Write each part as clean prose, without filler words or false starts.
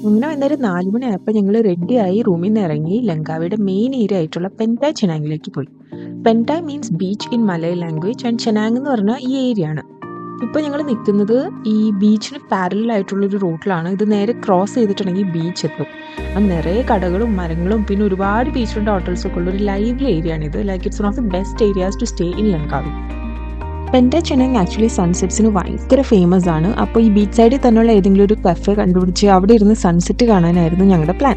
അങ്ങനെ വൈകുന്നേരം 4 മണിയായപ്പോൾ ഞങ്ങൾ റെഡിയായി റൂമിൽ നിന്ന് ഇറങ്ങി ലങ്കാവിയുടെ മെയിൻ ഏരിയ ആയിട്ടുള്ള പെൻറ്റായ് ചെനാങ്ങിലേക്ക് പോയി. Pantai means beach in Malay language and Cenang എന്ന് പറഞ്ഞാൽ ഈ ഏരിയ ആണ്. ഇപ്പോൾ ഞങ്ങൾ നിൽക്കുന്നത് ഈ ബീച്ചിന് പാരലൽ ആയിട്ടുള്ളൊരു റൂട്ടിലാണ്. ഇത് നേരെ ക്രോസ് ചെയ്തിട്ടുണ്ടെങ്കിൽ ബീച്ച് എത്തും. നിറയെ കടകളും മരങ്ങളും പിന്നെ ഒരുപാട് ബീച്ച് ഫ്രണ്ട് ഹോട്ടൽസ് ഒക്കെ ഉള്ള ഒരു ലൈവ്ലി ഏരിയ ആണിത്. Like it's one of the best areas to stay in Langkawi. Pantai Cenang actually സൺസെറ്റ്സിന് ഭയങ്കര ഫേമസ് ആണ്. അപ്പോൾ ഈ ബീച്ച് സൈഡിൽ തന്നെയുള്ള ഏതെങ്കിലും ഒരു കഫേ കണ്ടുപിടിച്ച് അവിടെ ഇരുന്ന് സൺസെറ്റ് കാണാനായിരുന്നു ഞങ്ങളുടെ പ്ലാൻ.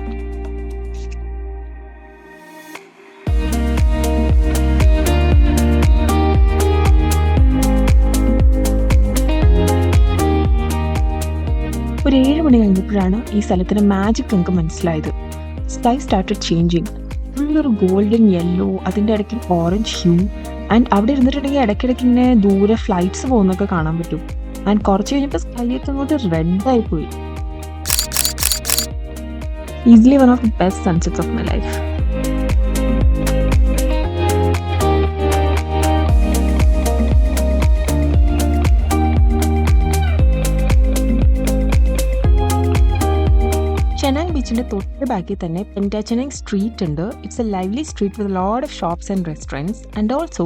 ഒരു 7 മണി കഴിഞ്ഞപ്പോഴാണ് ഈ സ്ഥലത്തിന് മാജിക് നമുക്ക് മനസ്സിലായത്. Sky started changing. ഫുള്ളൊരു ഗോൾഡൻ യെല്ലോ, അതിൻ്റെ ഇടയ്ക്ക് ഓറഞ്ച് ഹ്യൂ. ആൻഡ് അവിടെ ഇരുന്നിട്ടുണ്ടെങ്കിൽ ഇടയ്ക്കിടയ്ക്ക് ഇങ്ങനെ ദൂരെ ഫ്ലൈറ്റ്സ് പോകുന്നൊക്കെ കാണാൻ പറ്റും. ആൻഡ് കുറച്ച് കഴിഞ്ഞപ്പോൾ സ്കൈ ഒക്കെ അങ്ങോട്ട് റെഡായി പോയി. Easily one of the best sunsets of my life. Cenang ബീച്ചിൻ്റെ തൊട്ട് ബാക്കിൽ തന്നെ പെൻറ്റായ് ചെനാങ് സ്ട്രീറ്റ് ഉണ്ട്. It's a lively street with lot of shops and restaurants. And also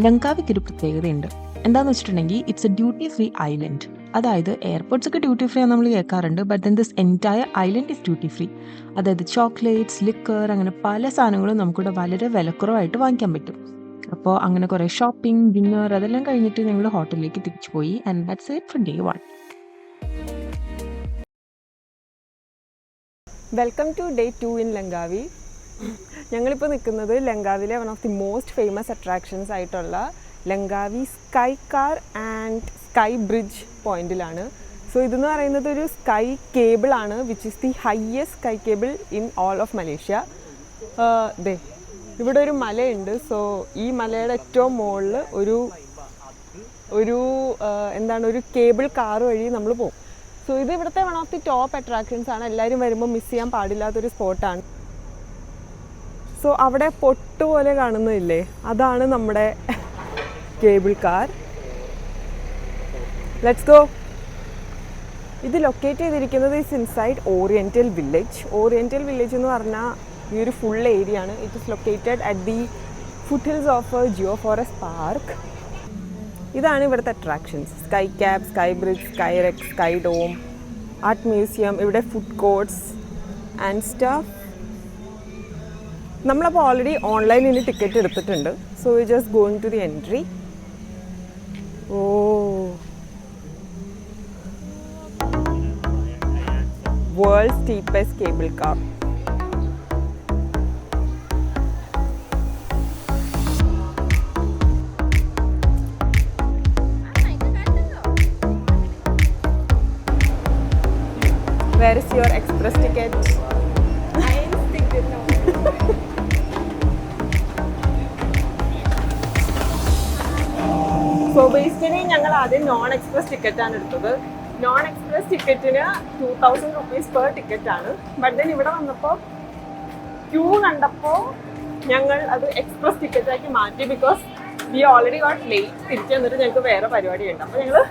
ലങ്കാവിക്ക് ഒരു പ്രത്യേകതയുണ്ട്. എന്താണെന്ന് വെച്ചിട്ടുണ്ടെങ്കിൽ it's a duty free island. അതായത് എയർപോർട്ട്സ് ഒക്കെ ഡ്യൂട്ടി ഫ്രീ ആണ് നമ്മൾ കേൾക്കാറുണ്ട്, but then this entire island is duty free. അതായത് ചോക്ലേറ്റ്സ്, ലിക്കർ, അങ്ങനെ പല സാധനങ്ങളും നമുക്കിവിടെ വളരെ വിലക്കുറവായിട്ട് വാങ്ങിക്കാൻ പറ്റും. അപ്പോൾ അങ്ങനെ കുറേ ഷോപ്പിംഗ്, ഡിന്നർ അതെല്ലാം കഴിഞ്ഞിട്ട് ഞങ്ങൾ ഹോട്ടലിലേക്ക് തിരിച്ചു പോയി. And that's it for day 1. Welcome to day 2 in Langkawi. ഞങ്ങളിപ്പോൾ നിൽക്കുന്നത് ലങ്കാവിലെ one of the most famous attractions ആയിട്ടുള്ള Langkawi sky car and sky bridge പോയിന്റിലാണ്. സോ ഇതെന്ന് പറയുന്നത് ഒരു സ്കൈ കേബിൾ ആണ്, which is the highest sky cable in all of Malaysia. ഇവിടെ ഒരു മലയുണ്ട്. സോ ഈ മലയുടെ ഏറ്റവും മുകളിൽ ഒരു കേബിൾ കാർ വഴി നമ്മൾ പോകും. സോ ഇത് ഇവിടുത്തെ one of the top attractions ആണ്. എല്ലാവരും വരുമ്പോൾ മിസ് ചെയ്യാൻ പാടില്ലാത്തൊരു സ്പോട്ടാണ്. സോ അവിടെ പൊട്ട് പോലെ കാണുന്നില്ലേ, അതാണ് നമ്മുടെ കേബിൾ കാർ. Let's go. ഇത് ലൊക്കേറ്റ് ചെയ്തിരിക്കുന്നത് is inside Oriental Village. Oriental Village എന്ന് പറഞ്ഞാൽ ഈ ഒരു ഫുൾ ഏരിയ ആണ്. It is located at the foot hills of geo forest park. ഇതാണ് ഇവിടുത്തെ attractions. Sky cab, sky bridge, sky Rex, sky dome, art museum, ഇവിടെ food courts and stuff. നമ്മളപ്പോൾ already ഓൺലൈനിൽ ടിക്കറ്റ് എടുത്തിട്ടുണ്ട്. So we just going to the entry. World steepest cable car. Where is your express ticket? I ain't ticket now. So basically ഞങ്ങൾ ആദ്യം non express ടിക്കറ്റാണ് എടുത്തത്. Non express ടിക്കറ്റിന് 2000 rupees per ടിക്കറ്റാണ്. But then ഇവിടെ വന്നപ്പോൾ Q കണ്ടപ്പോൾ ഞങ്ങൾ അത് express ടിക്കറ്റാക്കി മാറ്റി. Because we already got late. തിരിച്ചു വന്നിട്ട് ഞങ്ങൾക്ക് വേറെ പരിപാടിയുണ്ട്. അപ്പോൾ ഞങ്ങൾ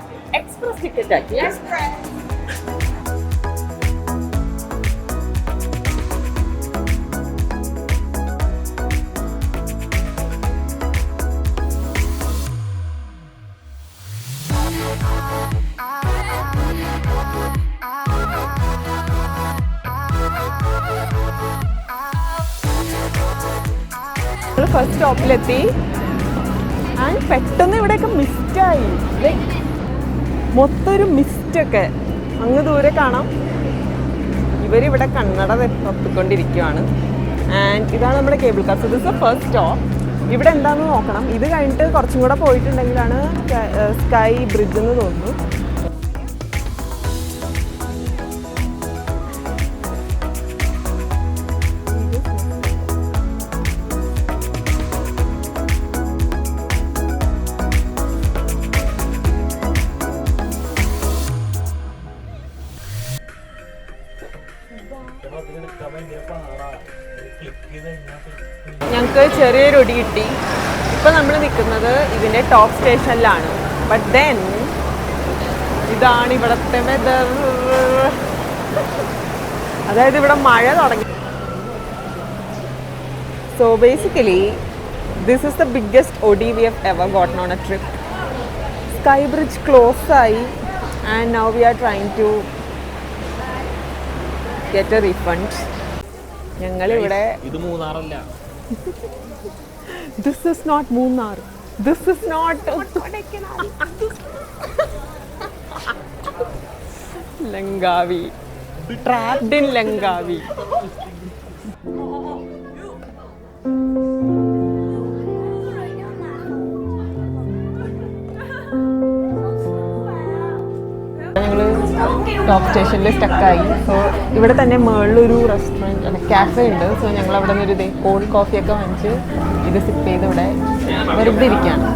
എക്സ്പ്രസ് ടിക്കറ്റാക്കി. ഫസ്റ്റ് സ്റ്റോപ്പിലെത്തി. ആൻഡ് പെട്ടെന്ന് ഇവിടെയൊക്കെ മിസ്റ്റായി. ലൈക്ക് മൊത്തം ഒരു മിസ്റ്റൊക്കെ അങ്ങ് ദൂരെ കാണാം. ഇവരിവിടെ കണ്ണട തപ്പിക്കൊണ്ടിരിക്കുകയാണ്. ആൻഡ് ഇതാണ് നമ്മുടെ cable car. So this is first stop. ഇവിടെ എന്താണെന്ന് നോക്കണം. ഇത് കഴിഞ്ഞിട്ട് കുറച്ചും കൂടെ പോയിട്ടുണ്ടെങ്കിലാണ് സ്കൈ ബ്രിഡ്ജ് എന്ന് തോന്നുന്നു. ഞങ്ങൾക്ക് ചെറിയൊരു ഒടി കിട്ടി. ഇപ്പം നമ്മൾ നിൽക്കുന്നത് ഇതിൻ്റെ ടോപ്പ് സ്റ്റേഷനിലാണ്. ബട്ട് ദെൻ ഇതാണ് ഇവിടുത്തെ വെതർ. അതായത് ഇവിടെ മഴ തുടങ്ങി. So basically this is the biggest OD we have ever gotten on a trip. Sky Bridge close ആയി and now we are trying to get a refund. ഞങ്ങളിവിടെ ഇത് മൂന്നാറല്ല. This is not Munnar. This is not Kodaikanal. Langavi. Trapped in Langavi. ഞങ്ങൾ top സ്റ്റേഷനിൽ സ്റ്റക്കായി. So ഇവിടെ തന്നെ മുകളിലൊരു restaurant അല്ല കാഫേ ഉണ്ട്. സോ ഞങ്ങൾ അവിടെ നിന്നൊരു കോൾഡ് കോഫിയൊക്കെ വാങ്ങിച്ച് ഇത് സിപ്പ് ചെയ്ത് ഇവിടെ വെറുതെ ഇരിക്കുകയാണ്.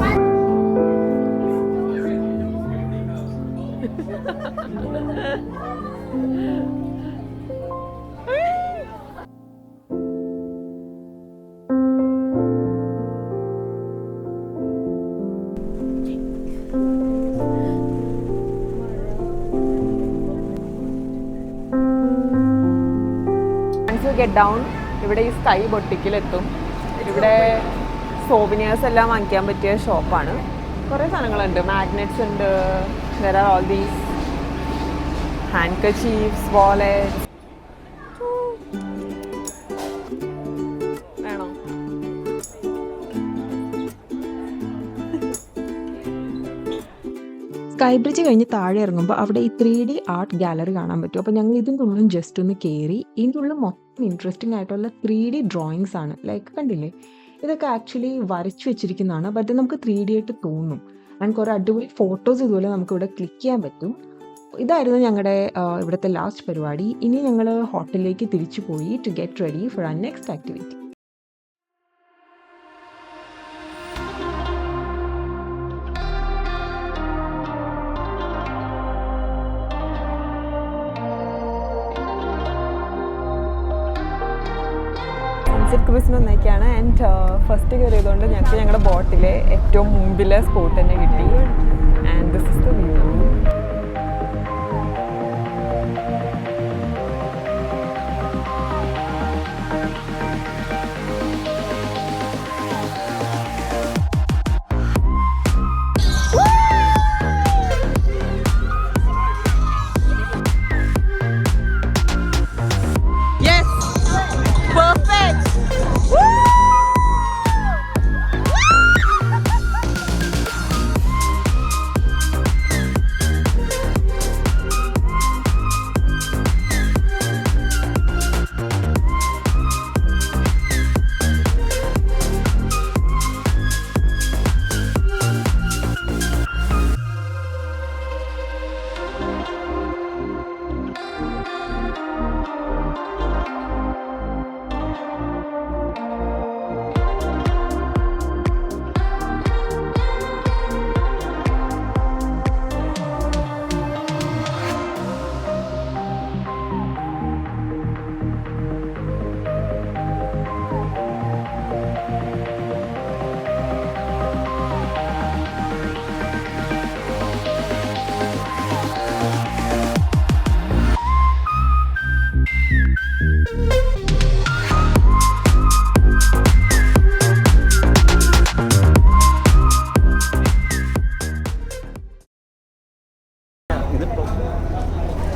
ഗെറ്റ് ഡൗൺ ഇവിടെ ഈ സ്കൈ ബൊട്ടിക്കിലെത്തും. ഇവിടെ സോവിനിയേഴ്സ് എല്ലാം വാങ്ങിക്കാൻ പറ്റിയ ഷോപ്പാണ്. കുറേ സാധനങ്ങളുണ്ട്. മാഗ്നറ്റ്സ് ഉണ്ട്. there are all these handkerchiefs, wallets. വേണോ? സ്കൈ ബ്രിഡ്ജ് കഴിഞ്ഞ് താഴെ ഇറങ്ങുമ്പോൾ അവിടെ ഈ 3D ആർട്ട് ഗാലറി കാണാൻ പറ്റും. അപ്പോൾ ഞങ്ങൾ ഇതിൻ്റെ ഉള്ളിൽ ജസ്റ്റ് ഒന്ന് കയറി. ഇതിൻ്റെ ഉള്ളിൽ മൊത്തം ഇൻട്രസ്റ്റിംഗ് ആയിട്ടുള്ള 3D ഡ്രോയിങ്സ് ആണ്. ലൈക്ക് കണ്ടില്ലേ, ഇതൊക്കെ ആക്ച്വലി വരച്ചു വെച്ചിരിക്കുന്നതാണ്. ബട്ട് നമുക്ക് 3D ആയിട്ട് തോന്നും. ആൻഡ് കുറേ അടിപൊളി ഫോട്ടോസ് ഇതുപോലെ നമുക്ക് ഇവിടെ ക്ലിക്ക് ചെയ്യാൻ പറ്റും. ഇതായിരുന്നു ഞങ്ങളുടെ ഇവിടുത്തെ ലാസ്റ്റ് പരിപാടി. ഇനി ഞങ്ങൾ ഹോട്ടലിലേക്ക് തിരിച്ചു പോയി to get ready for our next activity. Sunset ക്രൂസിന് ഒന്നേക്കാണ്. ആൻഡ് ഫസ്റ്റ് കയറിയതുകൊണ്ട് ഞങ്ങൾക്ക് ഞങ്ങളുടെ ബോട്ടിലെ ഏറ്റവും മുമ്പിലെ സ്പോട്ട് തന്നെ കിട്ടി. And this is the view.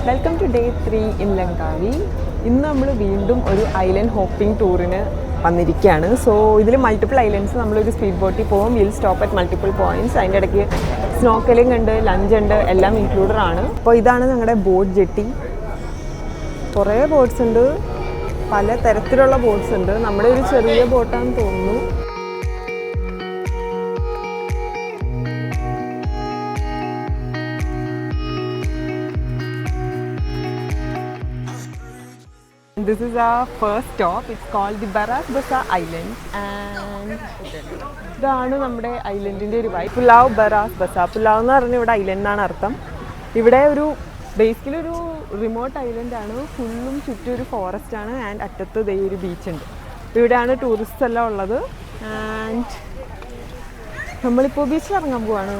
Welcome to day 3 in Langkawi. ഇന്ന് നമ്മൾ വീണ്ടും ഒരു ഐലൻഡ് ഹോപ്പിംഗ് ടൂറിന് വന്നിരിക്കുകയാണ്. സോ ഇതിൽ മൾട്ടിപ്പിൾ ഐലൻഡ്സ് നമ്മളൊരു സ്പീഡ് ബോട്ടിൽ പോകും. Will stop at multiple points. അതിൻ്റെ ഇടയ്ക്ക് സ്നോക്കലിംഗ് ഉണ്ട്, ലഞ്ച് ഉണ്ട്, എല്ലാം ഇൻക്ലൂഡഡ് ആണ്. അപ്പോൾ ഇതാണ് ഞങ്ങളുടെ ബോട്ട് ജെട്ടി. കുറേ ബോട്ട്സ് ഉണ്ട്, പല തരത്തിലുള്ള ബോട്ട്സ് ഉണ്ട്. നമ്മുടെ ഒരു ചെറിയ ബോട്ടാണെന്ന് തോന്നുന്നു. This is our first stop. It's called the Baras Basa Island. And ഇതാണ് നമ്മുടെ ഐലൻഡിൻ്റെ ഒരു വൈബ്. പുലാവ് ബറാസ് ബസ. പുലാവ് എന്ന് പറഞ്ഞാൽ ഇവിടെ ഐലൻഡ് എന്നാണ് അർത്ഥം. ഇവിടെ ഒരു ബേസിക്കലി ഒരു റിമോട്ട് ഐലൻഡാണ്. ഫുള്ളും ചുറ്റും ഒരു ഫോറസ്റ്റ് ആണ്. ആൻഡ് അറ്റത്ത് ദേ ഒരു ബീച്ചുണ്ട്. ഇവിടെയാണ് ടൂറിസ്റ്റ് എല്ലാം ഉള്ളത്. ആൻഡ് നമ്മളിപ്പോൾ ബീച്ചിൽ ഇറങ്ങാൻ പോവാണ്.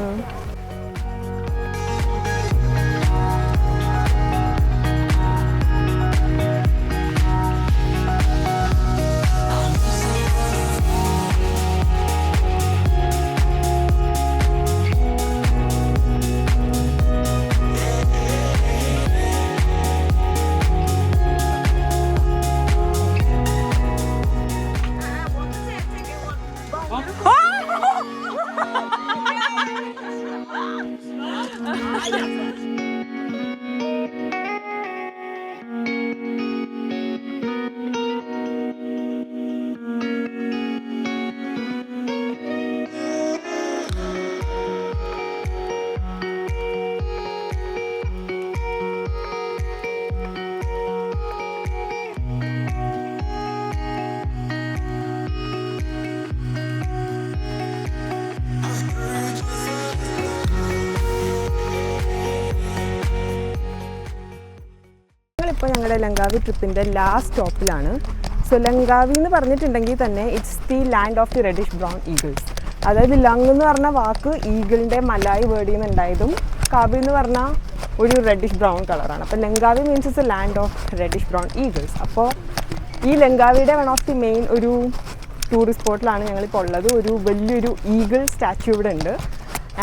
നമ്മളിപ്പോൾ ഞങ്ങളുടെ ലങ്കാവി ട്രിപ്പിൻ്റെ ലാസ്റ്റ് സ്റ്റോപ്പിലാണ്. സോ ലങ്കാവി എന്ന് പറഞ്ഞിട്ടുണ്ടെങ്കിൽ തന്നെ it's the land of the reddish brown Eagles. അതായത് ലങ് എന്ന് പറഞ്ഞ വാക്ക് ഈഗിളിൻ്റെ മലായി വേർഡിൽ നിന്ന് ഉണ്ടായതും കാവി എന്ന് പറഞ്ഞാൽ ഒരു റെഡിഷ് ബ്രൗൺ കളറാണ്. അപ്പോൾ Langkawi means it's a land of reddish brown eagles. അപ്പോൾ ഈ ലങ്കാവിയുടെ വൺ ഓഫ് ദി മെയിൻ ഒരു ടൂറിസ്റ്റ് സ്പോട്ടിലാണ് ഞങ്ങളിപ്പോൾ ഉള്ളത്. ഒരു വലിയൊരു ഈഗിൾ സ്റ്റാച്യു ഇവിടെ ഉണ്ട്.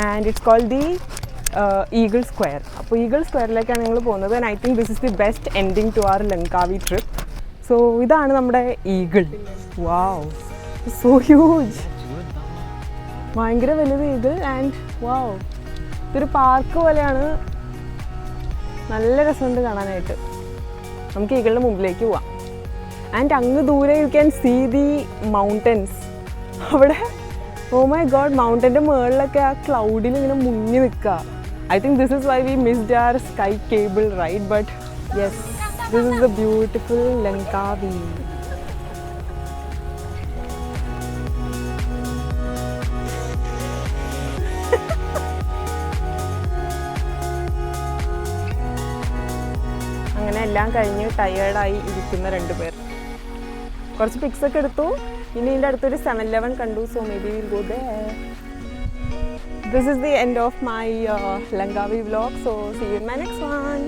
And it's called the Eagle Square. അപ്പോൾ ഈഗിൾ സ്ക്വയറിലേക്കാണ് ഞങ്ങൾ പോകുന്നത്. And I think this is the best ending to our Langkawi trip. So ഇതാണ് നമ്മുടെ ഈഗിൾ. വാവ്, സോ ഹ്യൂജ്, ഭയങ്കര വലുത് ഈഗിൾ. ആൻഡ് വാവ്, ഇതൊരു പാർക്ക് പോലെയാണ്. നല്ല രസമുണ്ട് കാണാനായിട്ട്. നമുക്ക് ഈഗിളിൻ്റെ മുമ്പിലേക്ക് പോവാം. ആൻഡ് അങ്ങ് ദൂരെ you can see the mountains. അവിടെ ഓ മൈ ഗോഡ്, മൗണ്ടൻ്റെ മുകളിലൊക്കെ ആ ക്ലൗഡിൽ ഇങ്ങനെ മുങ്ങി നിൽക്കുക. I think this is why we missed our sky cable ride. But yes, this is the beautiful Langkawi. അങ്ങനെ എല്ലാം കഴിഞ്ഞ് ടയേർഡായി ഇരിക്കുന്ന 2 പേർ. കുറച്ച് പിക്സൊക്കെ എടുത്തു. ഇനി ഇതിൻ്റെ അടുത്തൊരു 7-Eleven കണ്ടു. So may be will go there. This is the end of my Langkawi vlog. So see you in my next one.